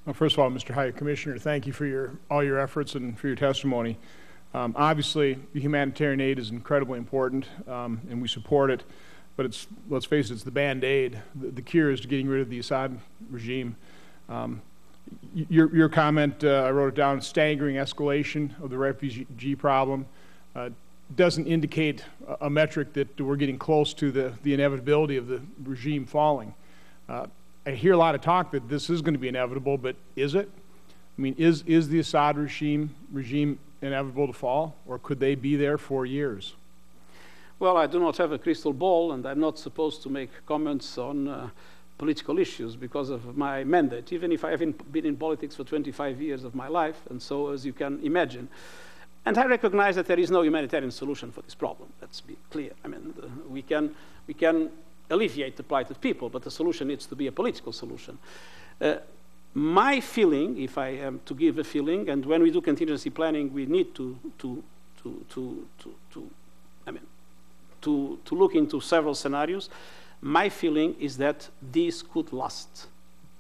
Well, first of all, Mr. High Commissioner, thank you for all your efforts and for your testimony. Obviously, the humanitarian aid is incredibly important, and we support it. But let's face it, it's the Band-Aid. The cure is to getting rid of the Assad regime. Your comment, I wrote it down, staggering escalation of the refugee problem, doesn't indicate a metric that we're getting close to the inevitability of the regime falling. I hear a lot of talk that this is going to be inevitable, but is it? I mean, is the Assad regime inevitable to fall, or could they be there for years? Well, I do not have a crystal ball, and I'm not supposed to make comments on political issues because of my mandate, even if I haven't been in politics for 25 years of my life, and so, as you can imagine. And I recognize that there is no humanitarian solution for this problem. Let's be clear. I mean, we can alleviate the plight of people, but the solution needs to be a political solution. My feeling, if I am to give a feeling, and when we do contingency planning, we need to look into several scenarios. My feeling is that this could last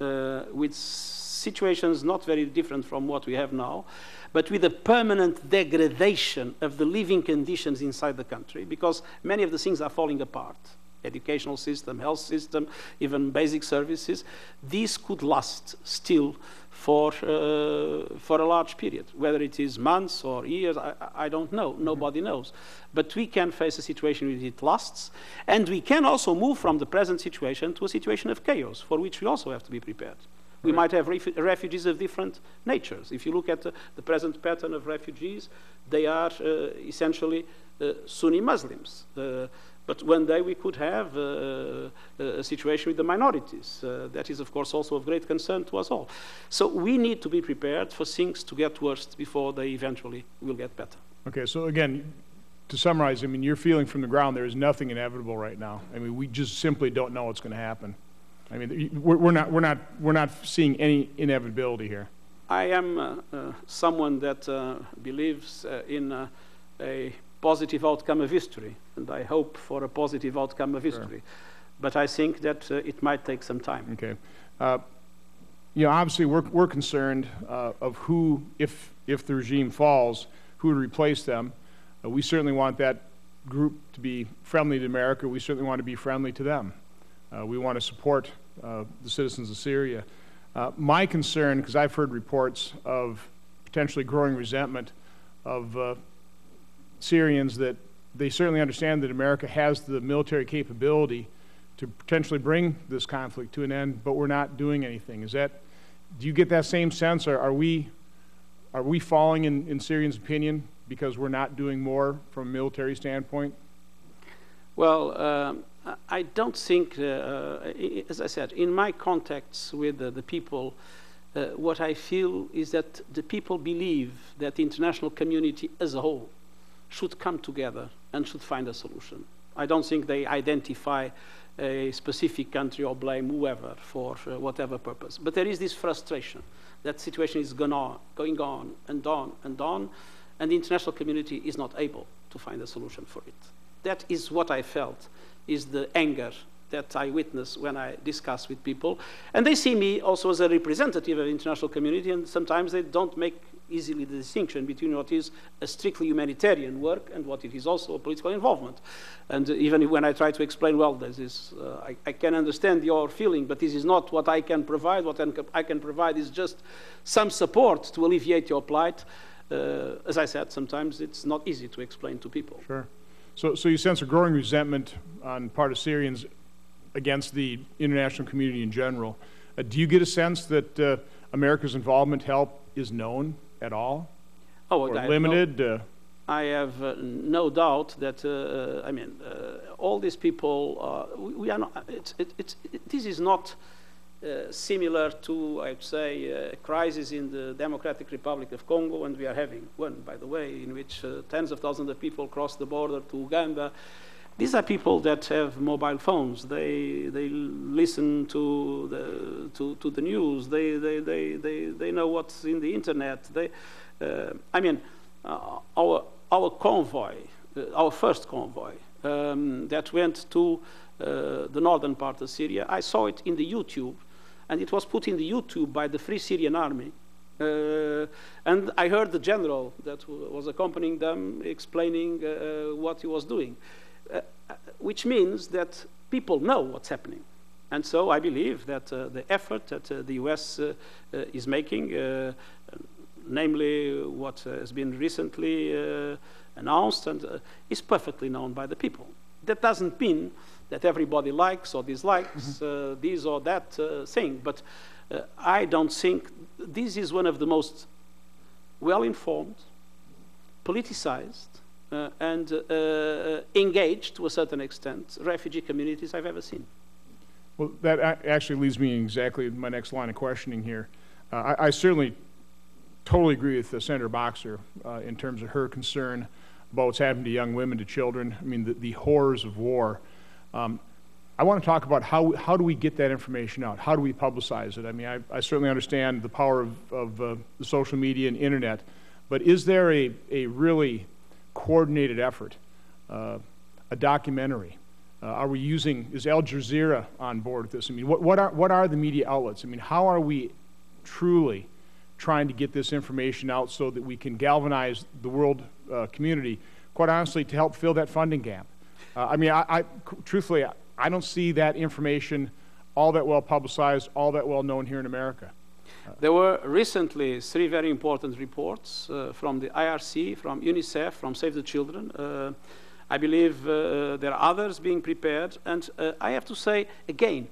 with situations not very different from what we have now, but with a permanent degradation of the living conditions inside the country, because many of the things are falling apart. Educational system, health system, even basic services. These could last still for a large period. Whether it is months or years, I don't know. Nobody knows. But we can face a situation where it lasts, and we can also move from the present situation to a situation of chaos, for which we also have to be prepared. We might have refugees of different natures. If you look at the present pattern of refugees, they are essentially Sunni Muslims. But one day we could have a situation with the minorities. That is, of course, also of great concern to us all. So we need to be prepared for things to get worse before they eventually will get better. Okay, so again, to summarize, I mean, your feeling from the ground, there is nothing inevitable right now. I mean, we just simply don't know what's going to happen. I mean, we're not seeing any inevitability here. I am someone that believes in a positive outcome of history, and I hope for a positive outcome of history. Sure. But I think that it might take some time. Okay. You know, obviously we're concerned of who, if the regime falls, who would replace them. We certainly want that group to be friendly to America. We certainly want to be friendly to them. We want to support the citizens of Syria. My concern, because I've heard reports of potentially growing resentment of Syrians, that they certainly understand that America has the military capability to potentially bring this conflict to an end, but we're not doing anything. Do you get that same sense? Are we falling in Syrians' opinion because we're not doing more from a military standpoint? Well, I don't think, as I said, in my contacts with the people, what I feel is that the people believe that the international community as a whole should come together and should find a solution. I don't think they identify a specific country or blame whoever for whatever purpose. But there is this frustration that the situation is going on and on and on, and the international community is not able to find a solution for it. That is what I felt, is the anger that I witness when I discuss with people. And they see me also as a representative of the international community, and sometimes they don't make easily the distinction between what is a strictly humanitarian work and what it is also a political involvement. And even when I try to explain, well, this is, I can understand your feeling, but this is not what I can provide. What I can provide is just some support to alleviate your plight. As I said, sometimes it's not easy to explain to people. Sure. So you sense a growing resentment on part of Syrians against the international community in general. Do you get a sense that America's involvement help is known at all? Or limited? I have no doubt that, I mean, all these people, we are not, this is not similar to, I'd say, a crisis in the Democratic Republic of Congo, and we are having one, by the way, in which tens of thousands of people cross the border to Uganda. These are people that have mobile phones. They listen to the news. They know what's in the internet. I mean, our convoy, our first convoy that went to the northern part of Syria, I saw it in the YouTube. and it was put in the YouTube by the Free Syrian Army. And I heard the general that was accompanying them explaining what he was doing, which means that people know what's happening. And so I believe that the effort that the US is making, namely what has been recently announced, and is perfectly known by the people. That doesn't mean that everybody likes or dislikes this or that thing, but I don't think this is one of the most well-informed, politicized, and engaged, to a certain extent, refugee communities I've ever seen. Well, that actually leads me exactly to my next line of questioning here. I certainly totally agree with Senator Boxer in terms of her concern about what's happening to young women, to children. I mean, the horrors of war. I want to talk about how do we get that information out? How do we publicize it? I mean, I certainly understand the power of the social media and internet, but is there a really coordinated effort, a documentary? Is Al Jazeera on board with this? I mean, what are the media outlets? I mean, how are we truly trying to get this information out so that we can galvanize the world community, quite honestly, to help fill that funding gap? I mean, truthfully, I don't see that information all that well publicized, all that well known here in America. There were recently 3 very important reports from the IRC, from UNICEF, from Save the Children. I believe there are others being prepared, and I have to say, again,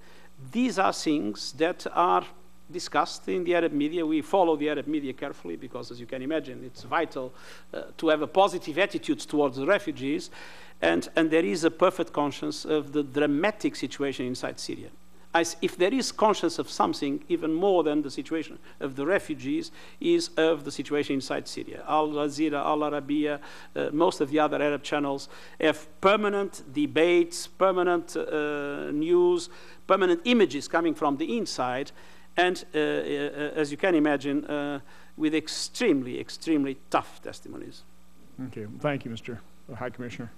these are things that are discussed in the Arab media. We follow the Arab media carefully because, as you can imagine, it's vital to have a positive attitude towards the refugees, and there is a perfect conscience of the dramatic situation inside Syria. If there is conscience of something, even more than the situation of the refugees, is of the situation inside Syria. Al Jazeera, Al Arabiya, most of the other Arab channels have permanent debates, permanent news, permanent images coming from the inside, and as you can imagine, with extremely, extremely tough testimonies. Okay, thank you, Mr. High Commissioner.